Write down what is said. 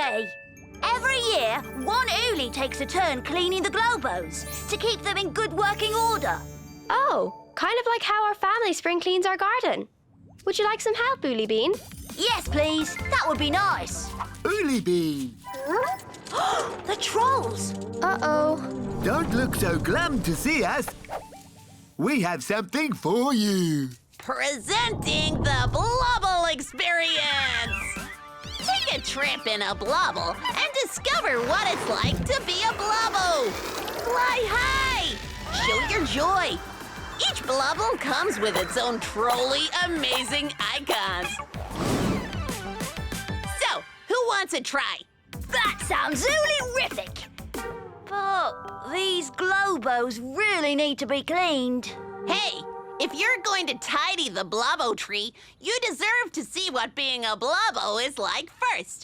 day. Every year, one Oolie takes a turn cleaning the Globos to keep them in good working order. Oh, kind of like how our family spring cleans our garden. Would you like some help, Oolie Bean? Yes, please. That would be nice. Oolie Bean! The trolls! Uh-oh. Don't look so glum to see us. We have something for you. Presenting the Blobble experience! Take a trip in a Blobble and discover what it's like to be a Blobbo! Fly high! Show your joy! Each Blobble comes with its own trolly amazing icons. So, who wants a try? That sounds Oolie-rific! But these Globos really need to be cleaned. Hey, if you're going to tidy the Blobbo tree, you deserve to see what being a Blobbo is like first.